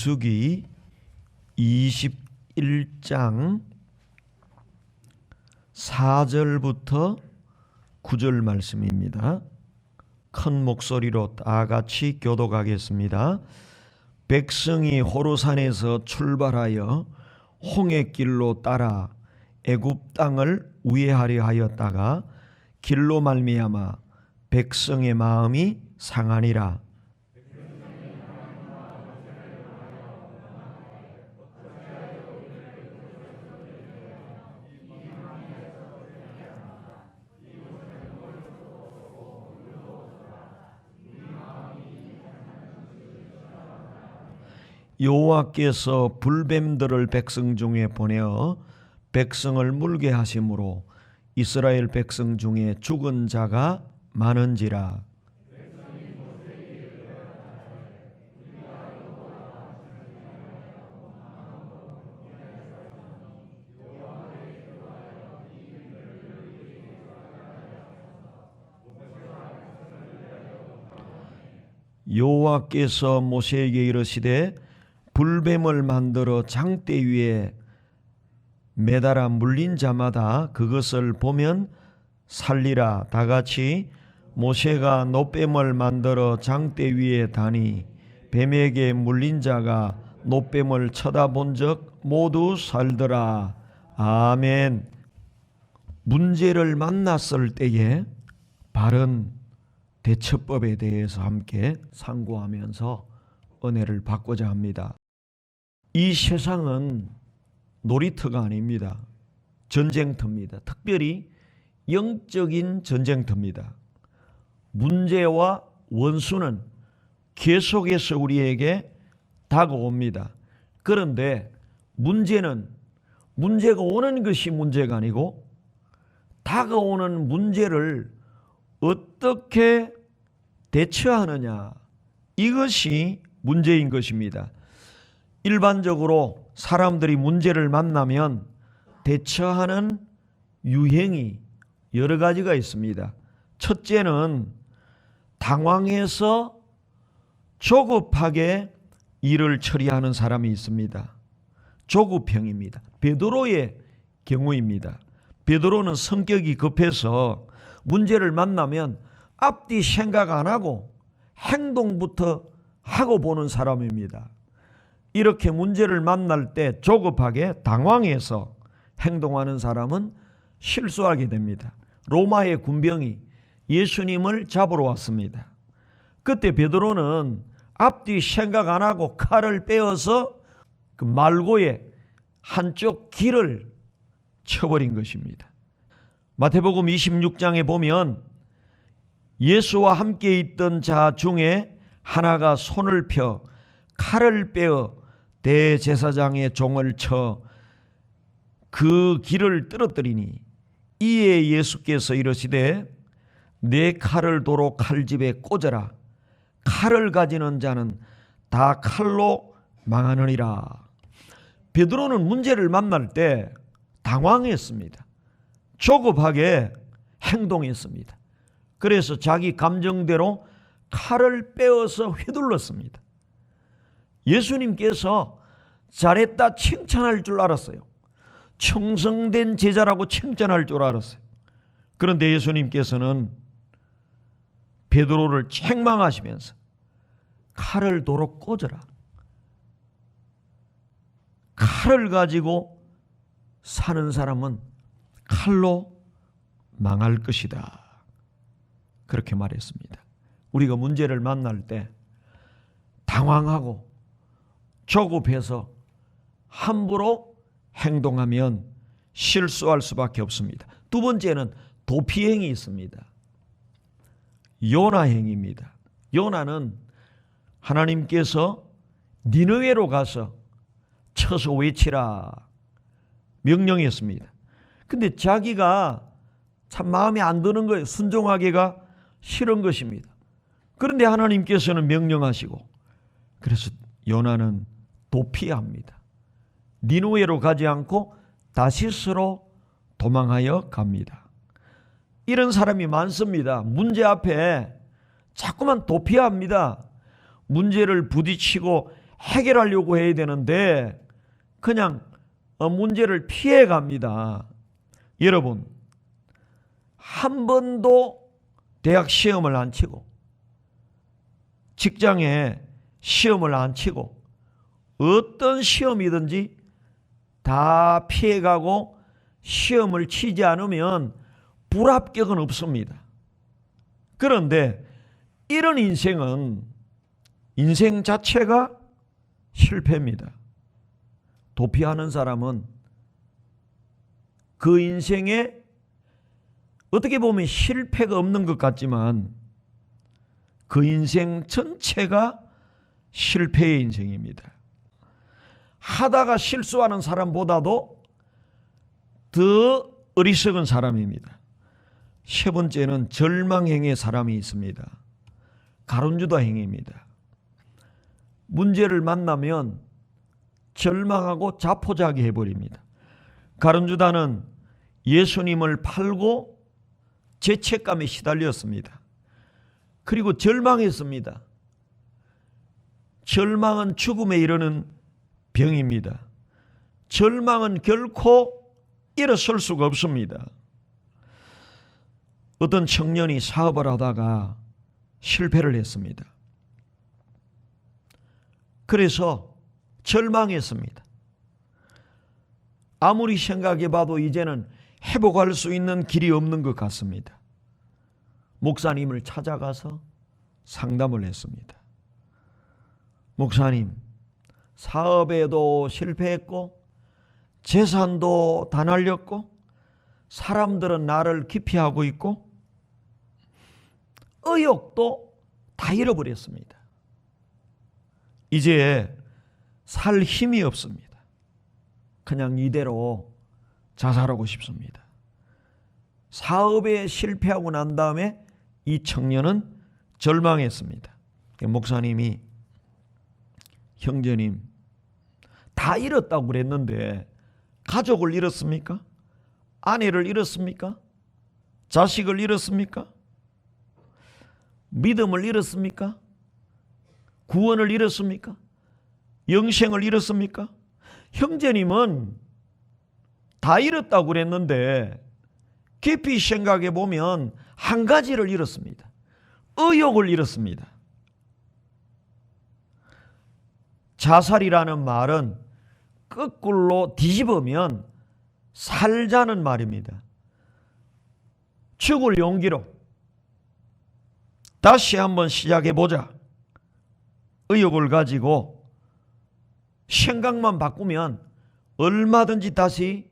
민수기 21장 4절부터 9절 말씀입니다. 큰 목소리로 다 같이 교독하겠습니다. 백성이 호르산에서 출발하여 홍해길로 따라 애굽 땅을 우회하려 하였다가 길로 말미암아 백성의 마음이 상하니라. 여호와께서 불뱀들을 백성 중에 보내어 백성을 물게 하심으로 이스라엘 백성 중에 죽은 자가 많은지라. 여호와께서 모세에게 이르시되 불뱀을 만들어 장대 위에 매달아 물린 자마다 그것을 보면 살리라. 다같이 모세가 놋뱀을 만들어 장대 위에 다니 뱀에게 물린 자가 놋뱀을 쳐다본 적 모두 살더라. 아멘. 문제를 만났을 때에 바른 대처법에 대해서 함께 상고하면서 은혜를 받고자 합니다. 이 세상은 놀이터가 아닙니다. 전쟁터입니다. 특별히 영적인 전쟁터입니다. 문제와 원수는 계속해서 우리에게 다가옵니다. 그런데 문제가 오는 것이 문제가 아니고 다가오는 문제를 어떻게 대처하느냐, 이것이 문제인 것입니다. 일반적으로 사람들이 문제를 만나면 대처하는 유형이 여러 가지가 있습니다. 첫째는 당황해서 조급하게 일을 처리하는 사람이 있습니다. 조급형입니다. 베드로의 경우입니다. 베드로는 성격이 급해서 문제를 만나면 앞뒤 생각 안 하고 행동부터 하고 보는 사람입니다. 이렇게 문제를 만날 때 조급하게 당황해서 행동하는 사람은 실수하게 됩니다. 로마의 군병이 예수님을 잡으러 왔습니다. 그때 베드로는 앞뒤 생각 안 하고 칼을 빼어서 그 말고의 한쪽 귀를 쳐버린 것입니다. 마태복음 26장에 보면 예수와 함께 있던 자 중에 하나가 손을 펴 칼을 빼어 대제사장의 종을 쳐 그 귀를 떨어뜨리니 이에 예수께서 이르시되 내 칼을 도로 칼집에 꽂아라. 칼을 가지는 자는 다 칼로 망하느니라. 베드로는 문제를 만날 때 당황했습니다. 조급하게 행동했습니다. 그래서 자기 감정대로 칼을 빼어서 휘둘렀습니다. 예수님께서 잘했다 칭찬할 줄 알았어요. 충성된 제자라고 칭찬할 줄 알았어요. 그런데 예수님께서는 베드로를 책망하시면서 칼을 도로 꽂아라. 칼을 가지고 사는 사람은 칼로 망할 것이다. 그렇게 말했습니다. 우리가 문제를 만날 때 당황하고 조급해서 함부로 행동하면 실수할 수밖에 없습니다. 두 번째는 도피행이 있습니다. 요나행입니다. 요나는 하나님께서 니느웨로 가서 쳐서 외치라 명령했습니다. 근데 자기가 참 마음에 안 드는 거예요. 순종하기가 싫은 것입니다. 그런데 하나님께서는 명령하시고, 그래서 요나는 도피합니다. 니느웨로 가지 않고 다시스로 도망하여 갑니다. 이런 사람이 많습니다. 문제 앞에 자꾸만 도피합니다. 문제를 부딪히고 해결하려고 해야 되는데 그냥 문제를 피해 갑니다. 여러분, 한 번도 대학 시험을 안 치고 직장에 시험을 안 치고 어떤 시험이든지 다 피해가고 시험을 치지 않으면 불합격은 없습니다. 그런데 이런 인생 자체가 실패입니다. 도피하는 사람은 그 인생에 어떻게 보면 실패가 없는 것 같지만 그 인생 전체가 실패의 인생입니다. 하다가 실수하는 사람보다도 더 어리석은 사람입니다. 세 번째는 절망행의 사람이 있습니다. 가론유다 행위입니다. 문제를 만나면 절망하고 자포자기 해버립니다. 가론유다는 예수님을 팔고 죄책감에 시달렸습니다. 그리고 절망했습니다. 절망은 죽음에 이르는 병입니다. 절망은 결코 일어설 수가 없습니다. 어떤 청년이 사업을 하다가 실패를 했습니다. 그래서 절망했습니다. 아무리 생각해봐도 이제는 회복할 수 있는 길이 없는 것 같습니다. 목사님을 찾아가서 상담을 했습니다. 목사님, 사업에도 실패했고 재산도 다 날렸고 사람들은 나를 기피하고 있고 의욕도 다 잃어버렸습니다. 이제 살 힘이 없습니다. 그냥 이대로 자살하고 싶습니다. 사업에 실패하고 난 다음에 이 청년은 절망했습니다. 목사님이 형제님 다 잃었다고 그랬는데 가족을 잃었습니까? 아내를 잃었습니까? 자식을 잃었습니까? 믿음을 잃었습니까? 구원을 잃었습니까? 영생을 잃었습니까? 형제님은 다 잃었다고 그랬는데 깊이 생각해 보면 한 가지를 잃었습니다. 의욕을 잃었습니다. 자살이라는 말은 거꾸로 뒤집으면 살자는 말입니다. 죽을 용기로 다시 한번 시작해 보자. 의욕을 가지고 생각만 바꾸면 얼마든지 다시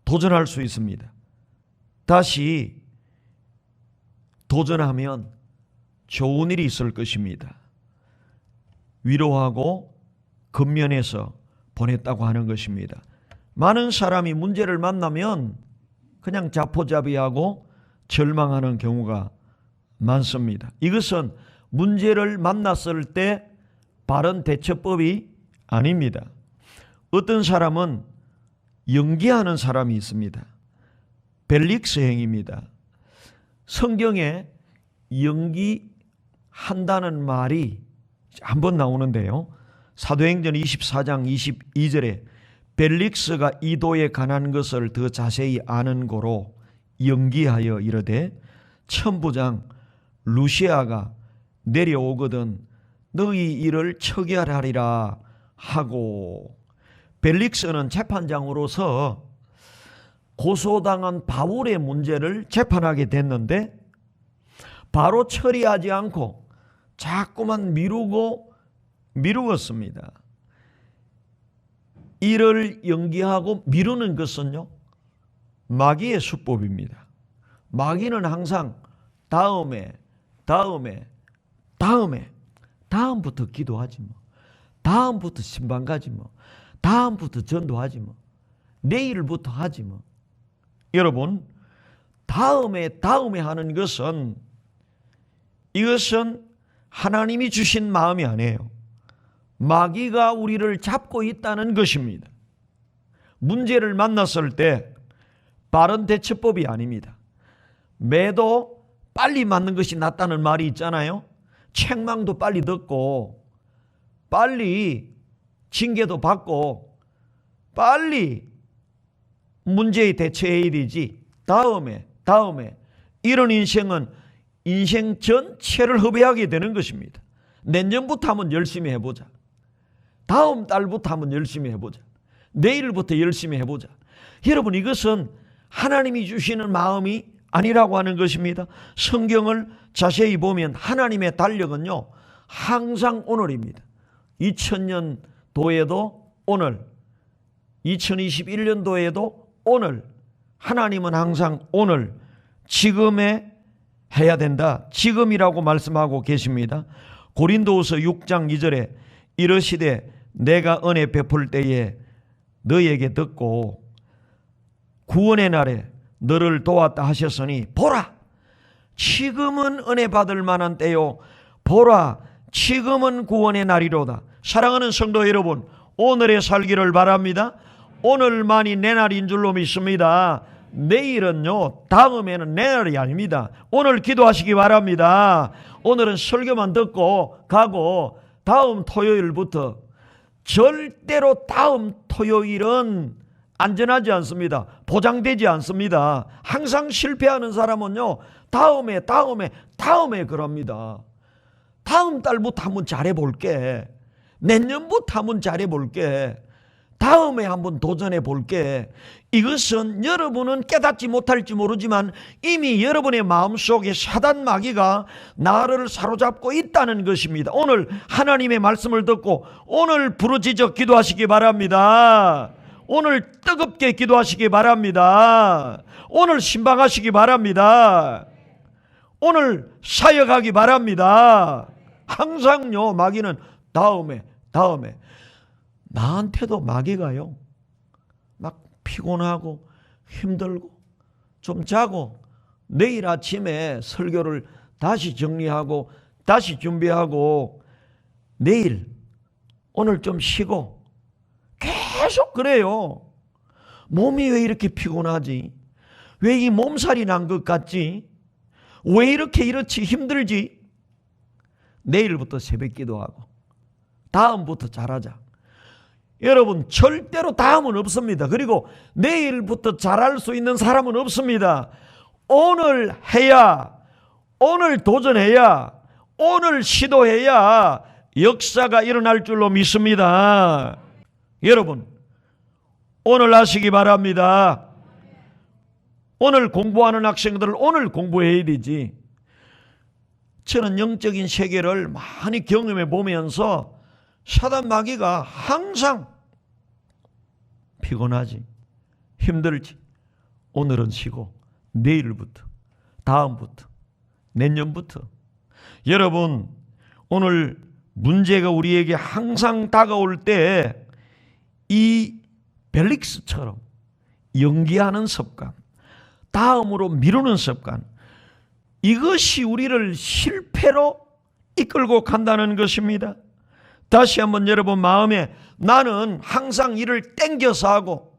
도전할 수 있습니다. 다시 도전하면 좋은 일이 있을 것입니다. 위로하고 근면해서 보냈다고 하는 것입니다. 많은 사람이 문제를 만나면 그냥 자포자기하고 절망하는 경우가 많습니다. 이것은 문제를 만났을 때 바른 대처법이 아닙니다. 어떤 사람은 연기하는 사람이 있습니다. 벨릭스 행위입니다. 성경에 연기한다는 말이 한번 나오는데요. 사도행전 24장 22절에 벨릭스가 이도에 관한 것을 더 자세히 아는 고로 연기하여 이르되 천부장 루시아가 내려오거든 너희 일을 처결하리라 하고, 벨릭스는 재판장으로서 고소당한 바울의 문제를 재판하게 됐는데 바로 처리하지 않고 자꾸만 미루었습니다. 일을 연기하고 미루는 것은요, 마귀의 수법입니다. 마귀는 항상 다음부터 기도하지 뭐, 다음부터 신방 가지 뭐, 다음부터 전도하지 뭐, 내일부터 하지 뭐. 여러분, 다음에 하는 것은 이것은 하나님이 주신 마음이 아니에요. 마귀가 우리를 잡고 있다는 것입니다. 문제를 만났을 때 바른 대처법이 아닙니다. 매도 빨리 맞는 것이 낫다는 말이 있잖아요. 책망도 빨리 듣고 빨리 징계도 받고 빨리 문제에 대처해야 되지. 다음에 이런 인생은 인생 전체를 허비하게 되는 것입니다. 내년부터 한번 열심히 해보자. 다음 달부터 한번 열심히 해보자. 내일부터 열심히 해보자. 여러분, 이것은 하나님이 주시는 마음이 아니라고 하는 것입니다. 성경을 자세히 보면 하나님의 달력은요, 항상 오늘입니다. 2000년도에도 오늘, 2021년도에도 오늘, 하나님은 항상 오늘, 지금에 해야 된다. 지금이라고 말씀하고 계십니다. 고린도후서 6장 2절에 이르시되 내가 은혜 베풀 때에 너에게 듣고 구원의 날에 너를 도왔다 하셨으니 보라, 지금은 은혜 받을 만한 때요, 보라, 지금은 구원의 날이로다. 사랑하는 성도 여러분, 오늘의 살기를 바랍니다. 오늘만이 내 날인 줄로 믿습니다. 내일은요, 다음에는 내 날이 아닙니다. 오늘 기도하시기 바랍니다. 오늘은 설교만 듣고 가고 다음 토요일부터 절대로 다음 토요일은 안전하지 않습니다. 보장되지 않습니다. 항상 실패하는 사람은요, 다음에 그럽니다. 다음 달부터 한번 잘해볼게. 내년부터 한번 잘해볼게. 다음에 한번 도전해볼게. 이것은 여러분은 깨닫지 못할지 모르지만 이미 여러분의 마음속에 사단 마귀가 나를 사로잡고 있다는 것입니다. 오늘 하나님의 말씀을 듣고 오늘 부르짖어 기도하시기 바랍니다. 오늘 뜨겁게 기도하시기 바랍니다. 오늘 신방하시기 바랍니다. 오늘 사역하기 바랍니다. 항상요, 마귀는 다음에 나한테도 마귀가요, 막 피곤하고 힘들고 좀 자고 내일 아침에 설교를 다시 정리하고 다시 준비하고 내일 오늘 좀 쉬고 계속 그래요. 몸이 왜 이렇게 피곤하지? 왜 이 몸살이 난 것 같지? 왜 이렇지 힘들지? 내일부터 새벽 기도하고 다음부터 잘하자. 여러분, 절대로 다음은 없습니다. 그리고 내일부터 잘할 수 있는 사람은 없습니다. 오늘 해야, 오늘 도전해야, 오늘 시도해야 역사가 일어날 줄로 믿습니다. 여러분, 오늘 하시기 바랍니다. 오늘 공부하는 학생들을 오늘 공부해야 되지. 저는 영적인 세계를 많이 경험해 보면서 사단 마귀가 항상 피곤하지, 힘들지, 오늘은 쉬고 내일부터, 다음부터, 내년부터. 여러분, 오늘 문제가 우리에게 항상 다가올 때 이 벨릭스처럼 연기하는 습관, 다음으로 미루는 습관, 이것이 우리를 실패로 이끌고 간다는 것입니다. 다시 한번 여러분 마음에, 나는 항상 일을 땡겨서 하고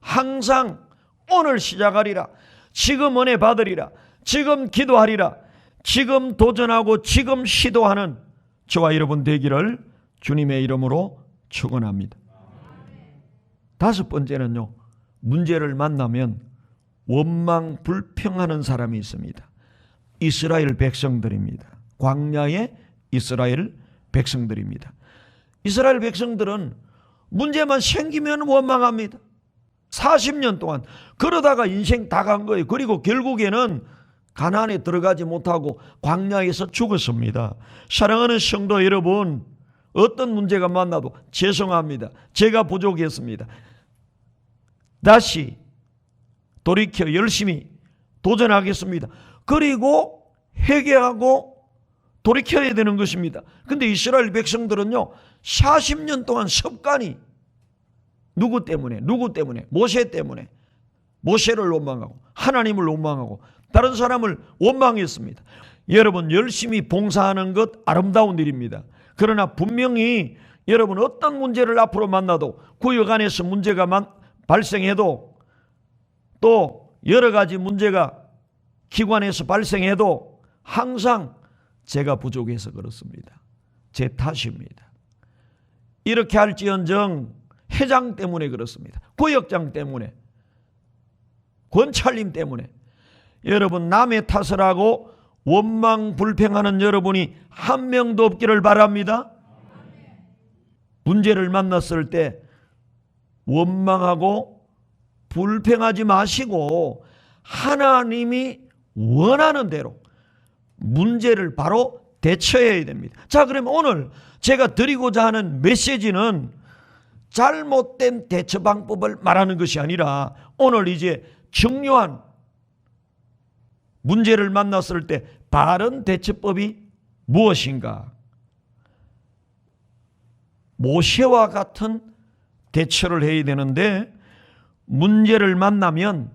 항상 오늘 시작하리라, 지금 은혜 받으리라, 지금 기도하리라, 지금 도전하고 지금 시도하는 저와 여러분 되기를 주님의 이름으로 축원합니다. 다섯 번째는요, 문제를 만나면 원망 불평하는 사람이 있습니다. 이스라엘 백성들입니다. 광야의 이스라엘 백성들입니다. 이스라엘 백성들은 문제만 생기면 원망합니다. 40년 동안 그러다가 인생 다 간 거예요. 그리고 결국에는 가나안에 들어가지 못하고 광야에서 죽었습니다. 사랑하는 성도 여러분, 어떤 문제가 만나도 죄송합니다, 제가 부족했습니다, 다시 돌이켜 열심히 도전하겠습니다, 그리고 회개하고 돌이켜야 되는 것입니다. 근데 이스라엘 백성들은요, 40년 동안 습관이 누구 때문에? 모세 때문에. 모세를 원망하고 하나님을 원망하고 다른 사람을 원망했습니다. 여러분, 열심히 봉사하는 것 아름다운 일입니다. 그러나 분명히 여러분, 어떤 문제를 앞으로 만나도 구역 안에서 문제가 발생해도, 또 여러 가지 문제가 기관에서 발생해도 항상 제가 부족해서 그렇습니다, 제 탓입니다, 이렇게 할지언정 회장 때문에 그렇습니다. 구역장 때문에, 권찰림 때문에. 여러분, 남의 탓을 하고 원망 불평하는 여러분이 한 명도 없기를 바랍니다. 문제를 만났을 때 원망하고 불평하지 마시고 하나님이 원하는 대로 문제를 바로 대처해야 됩니다. 자, 그러면 오늘 제가 드리고자 하는 메시지는 잘못된 대처 방법을 말하는 것이 아니라 오늘 이제 중요한 문제를 만났을 때 바른 대처법이 무엇인가? 모세와 같은 대처를 해야 되는데, 문제를 만나면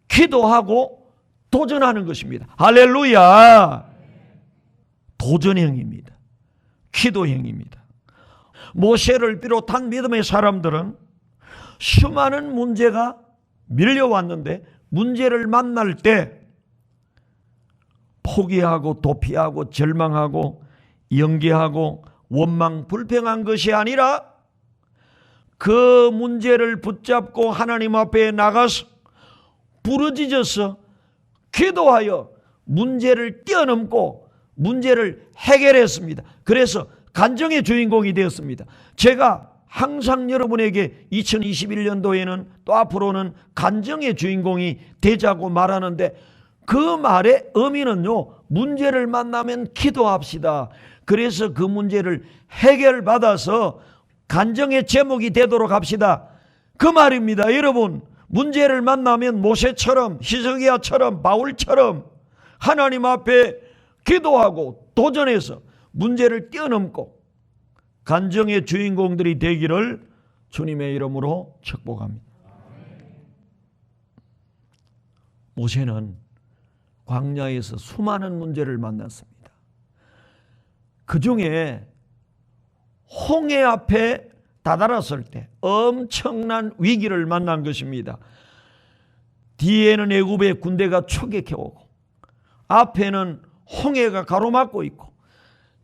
기도하고 도전하는 것입니다. 할렐루야! 도전형입니다. 기도형입니다. 모세를 비롯한 믿음의 사람들은 수많은 문제가 밀려왔는데 문제를 만날 때 포기하고 도피하고 절망하고 연기하고 원망 불평한 것이 아니라 그 문제를 붙잡고 하나님 앞에 나가서 부르짖어서 기도하여 문제를 뛰어넘고 문제를 해결했습니다. 그래서 간정의 주인공이 되었습니다. 제가 항상 여러분에게 2021년도에는 또 앞으로는 간정의 주인공이 되자고 말하는데, 그 말의 의미는요, 문제를 만나면 기도합시다. 그래서 그 문제를 해결받아서 간정의 제목이 되도록 합시다. 그 말입니다. 여러분, 문제를 만나면 모세처럼, 히스기야처럼, 바울처럼 하나님 앞에 기도하고 도전해서 문제를 뛰어넘고 간정의 주인공들이 되기를 주님의 이름으로 축복합니다. 모세는 광야에서 수많은 문제를 만났습니다. 그 중에 홍해 앞에 다다랐을 때 엄청난 위기를 만난 것입니다. 뒤에는 애굽의 군대가 추격해오고 앞에는 홍해가 가로막고 있고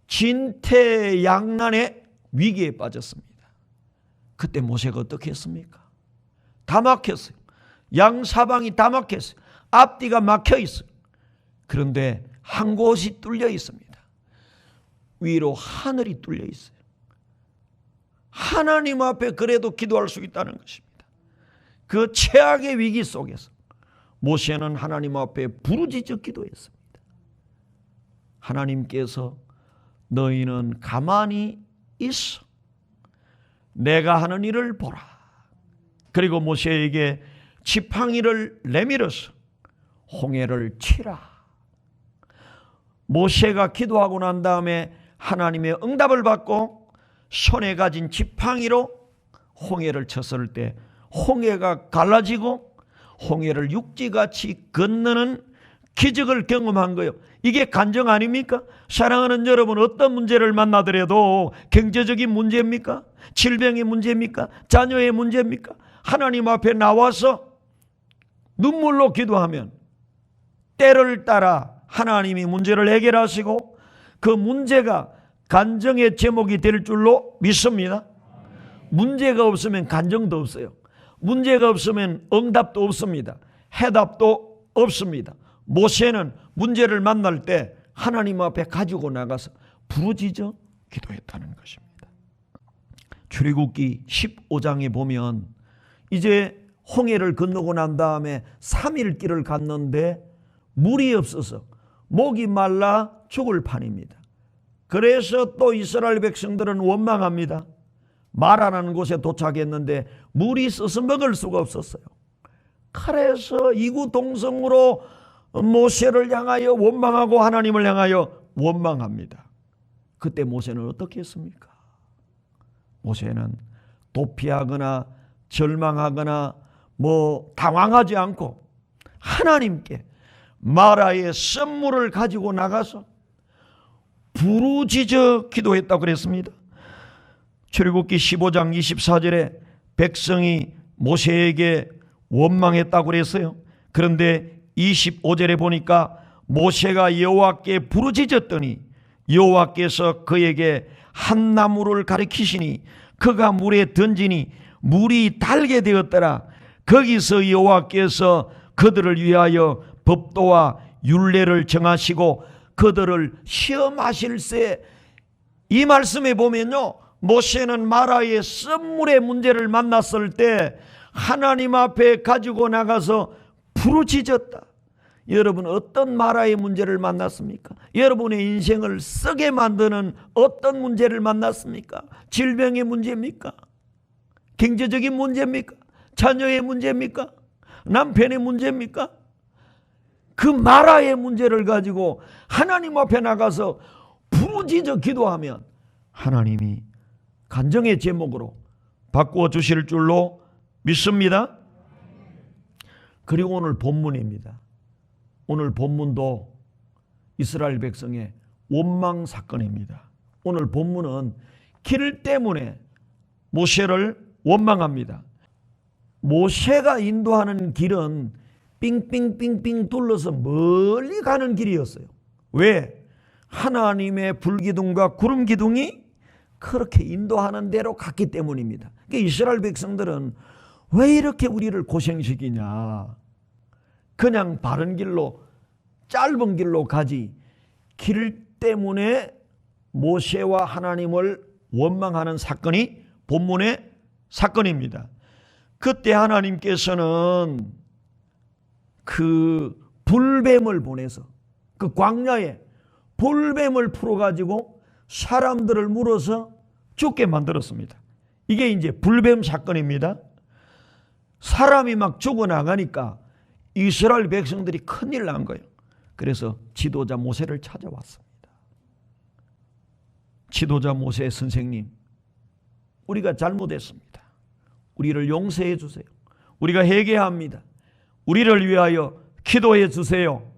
진퇴양난의 위기에 빠졌습니다. 그때 모세가 어떻게 했습니까? 다 막혔어요. 양사방이 다 막혔어요. 앞뒤가 막혀 있어요. 그런데 한 곳이 뚫려 있습니다. 위로 하늘이 뚫려 있어요. 하나님 앞에 그래도 기도할 수 있다는 것입니다. 그 최악의 위기 속에서 모세는 하나님 앞에 부르짖어 기도했습니다. 하나님께서 너희는 가만히 있어, 내가 하는 일을 보라. 그리고 모세에게 지팡이를 내밀어서 홍해를 치라. 모세가 기도하고 난 다음에 하나님의 응답을 받고 손에 가진 지팡이로 홍해를 쳤을 때 홍해가 갈라지고 홍해를 육지같이 건너는 기적을 경험한 거예요. 이게 간정 아닙니까? 사랑하는 여러분, 어떤 문제를 만나더라도 경제적인 문제입니까? 질병의 문제입니까? 자녀의 문제입니까? 하나님 앞에 나와서 눈물로 기도하면 때를 따라 하나님이 문제를 해결하시고 그 문제가 간정의 제목이 될 줄로 믿습니다. 문제가 없으면 간정도 없어요. 문제가 없으면 응답도 없습니다. 해답도 없습니다. 모세는 문제를 만날 때 하나님 앞에 가지고 나가서 부르짖어 기도했다는 것입니다. 출애굽기 15장에 보면 이제 홍해를 건너고 난 다음에 3일 길을 갔는데 물이 없어서 목이 말라 죽을 판입니다. 그래서 또 이스라엘 백성들은 원망합니다. 마라라는 곳에 도착했는데 물이 있어서 먹을 수가 없었어요. 그래서 이구동성으로 모세를 향하여 원망하고 하나님을 향하여 원망합니다. 그때 모세는 어떻게 했습니까? 모세는 도피하거나 절망하거나 당황하지 않고 하나님께 마라의 썸물을 가지고 나가서 부르짖어 기도했다고 그랬습니다. 출애굽기 15장 24절에 백성이 모세에게 원망했다고 그랬어요. 그런데 25절에 보니까 모세가 여호와께 부르짖었더니 여호와께서 그에게 한 나무를 가리키시니 그가 물에 던지니 물이 달게 되었더라. 거기서 여호와께서 그들을 위하여 법도와 율례를 정하시고 그들을 시험하실세. 이 말씀에 보면요, 모세는 마라의 썸물의 문제를 만났을 때 하나님 앞에 가지고 나가서 부르짖었다. 여러분, 어떤 마라의 문제를 만났습니까? 여러분의 인생을 썩게 만드는 어떤 문제를 만났습니까? 질병의 문제입니까? 경제적인 문제입니까? 자녀의 문제입니까? 남편의 문제입니까? 그 마라의 문제를 가지고 하나님 앞에 나가서 부르짖어 기도하면 하나님이 간증의 제목으로 바꾸어 주실 줄로 믿습니다. 그리고 오늘 본문입니다. 오늘 본문도 이스라엘 백성의 원망 사건입니다. 오늘 본문은 길 때문에 모세를 원망합니다. 모세가 인도하는 길은 빙빙빙빙 둘러서 멀리 가는 길이었어요. 왜? 하나님의 불기둥과 구름기둥이 그렇게 인도하는 대로 갔기 때문입니다. 그러니까 이스라엘 백성들은 왜 이렇게 우리를 고생시키냐, 그냥 바른 길로 짧은 길로 가지, 길 때문에 모세와 하나님을 원망하는 사건이 본문의 사건입니다. 그때 하나님께서는 그 불뱀을 보내서 그 광야에 불뱀을 풀어가지고 사람들을 물어서 죽게 만들었습니다. 이게 이제 불뱀 사건입니다. 사람이 막 죽어나가니까 이스라엘 백성들이 큰일 난 거예요. 그래서 지도자 모세를 찾아왔습니다. 지도자 모세 선생님, 우리가 잘못했습니다. 우리를 용서해 주세요. 우리가 회개합니다. 우리를 위하여 기도해 주세요.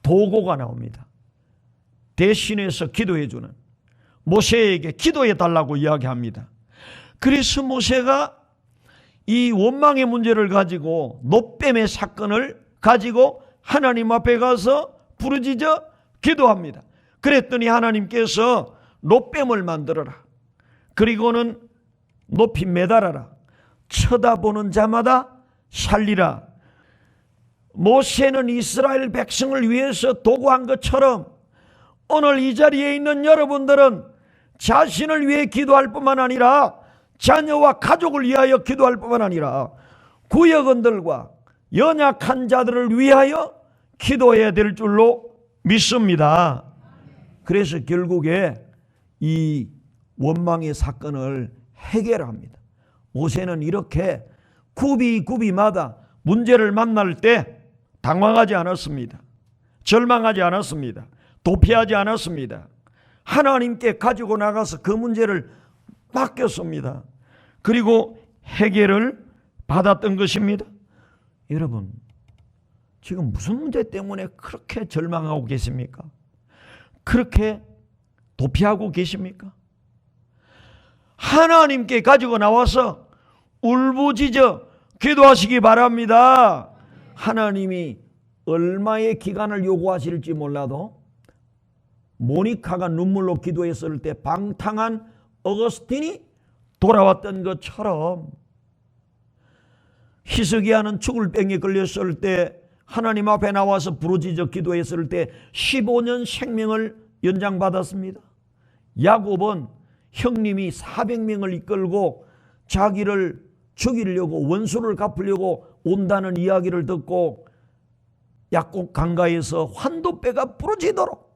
도고가 나옵니다. 대신해서 기도해 주는 모세에게 기도해 달라고 이야기합니다. 그래서 모세가 이 원망의 문제를 가지고, 노뱀의 사건을 가지고 하나님 앞에 가서 부르짖어 기도합니다. 그랬더니 하나님께서 노뱀을 만들어라. 그리고는 높이 매달아라. 쳐다보는 자마다 살리라. 모세는 이스라엘 백성을 위해서 도구한 것처럼 오늘 이 자리에 있는 여러분들은 자신을 위해 기도할 뿐만 아니라 자녀와 가족을 위하여 기도할 뿐만 아니라 구역원들과 연약한 자들을 위하여 기도해야 될 줄로 믿습니다. 그래서 결국에 이 원망의 사건을 해결합니다. 모세는 이렇게 구비마다 문제를 만날 때 당황하지 않았습니다. 절망하지 않았습니다. 도피하지 않았습니다. 하나님께 가지고 나가서 그 문제를 맡겼습니다. 그리고 해결을 받았던 것입니다. 여러분, 지금 무슨 문제 때문에 그렇게 절망하고 계십니까? 그렇게 도피하고 계십니까? 하나님께 가지고 나와서 울부짖어 기도하시기 바랍니다. 하나님이 얼마의 기간을 요구하실지 몰라도 모니카가 눈물로 기도했을 때 방탕한 어거스틴이 돌아왔던 것처럼, 히스기야는 죽을 병에 걸렸을 때 하나님 앞에 나와서 부르짖어 기도했을 때 15년 생명을 연장받았습니다. 야곱은 형님이 400명을 이끌고 자기를 죽이려고, 원수를 갚으려고 온다는 이야기를 듣고 약곡 강가에서 환도뼈가 부러지도록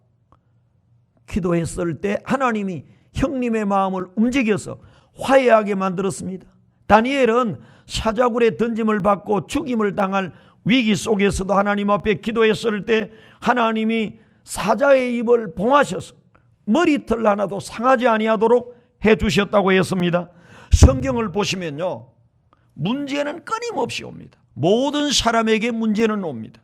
기도했을 때 하나님이 형님의 마음을 움직여서 화해하게 만들었습니다. 다니엘은 사자굴에 던짐을 받고 죽임을 당할 위기 속에서도 하나님 앞에 기도했을 때 하나님이 사자의 입을 봉하셔서 머리털 하나도 상하지 아니하도록 해주셨다고 했습니다. 성경을 보시면요, 문제는 끊임없이 옵니다. 모든 사람에게 문제는 옵니다.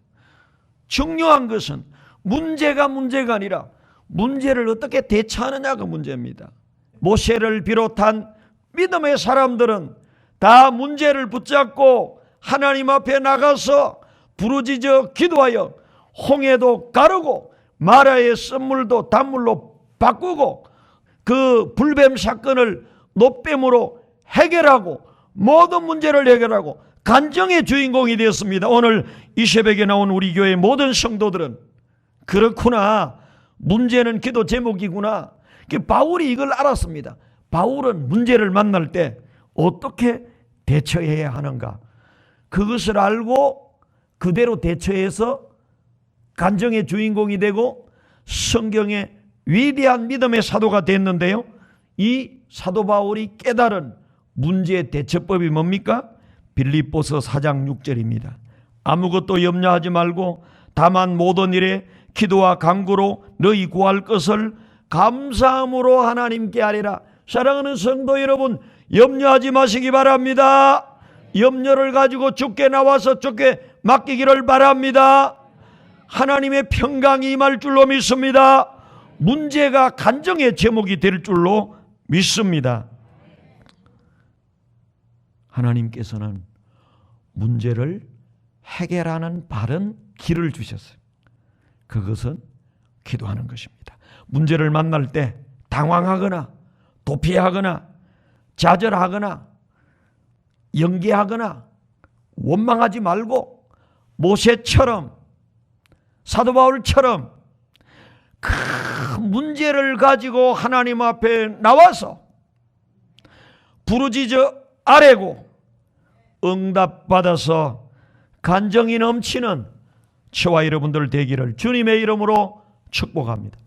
중요한 것은 문제가 아니라 문제를 어떻게 대처하느냐가 문제입니다. 모세를 비롯한 믿음의 사람들은 다 문제를 붙잡고 하나님 앞에 나가서 부르짖어 기도하여 홍해도 가르고 마라의 썸물도 단물로 바꾸고 그 불뱀 사건을 노뱀으로 해결하고 모든 문제를 해결하고 간정의 주인공이 되었습니다. 오늘 이 새벽에 나온 우리 교회 모든 성도들은 그렇구나, 문제는 기도 제목이구나. 바울이 이걸 알았습니다. 바울은 문제를 만날 때 어떻게 대처해야 하는가, 그것을 알고 그대로 대처해서 간정의 주인공이 되고 성경의 위대한 믿음의 사도가 됐는데요, 이 사도 바울이 깨달은 문제의 대처법이 뭡니까? 빌립보서 4장 6절입니다. 아무것도 염려하지 말고 다만 모든 일에 기도와 간구로 너희 구할 것을 감사함으로 하나님께 아뢰라. 사랑하는 성도 여러분, 염려하지 마시기 바랍니다. 염려를 가지고 주께 나와서 주께 맡기기를 바랍니다. 하나님의 평강이 임할 줄로 믿습니다. 문제가 간정의 제목이 될 줄로 믿습니다. 하나님께서는 문제를 해결하는 바른 길을 주셨어요. 그것은 기도하는 것입니다. 문제를 만날 때 당황하거나 도피하거나 좌절하거나 연기하거나 원망하지 말고 모세처럼, 사도 바울처럼 큰 문제를 가지고 하나님 앞에 나와서 부르짖어 아뢰고 응답받아서 간정이 넘치는 저와 여러분들 되기를 주님의 이름으로 축복합니다.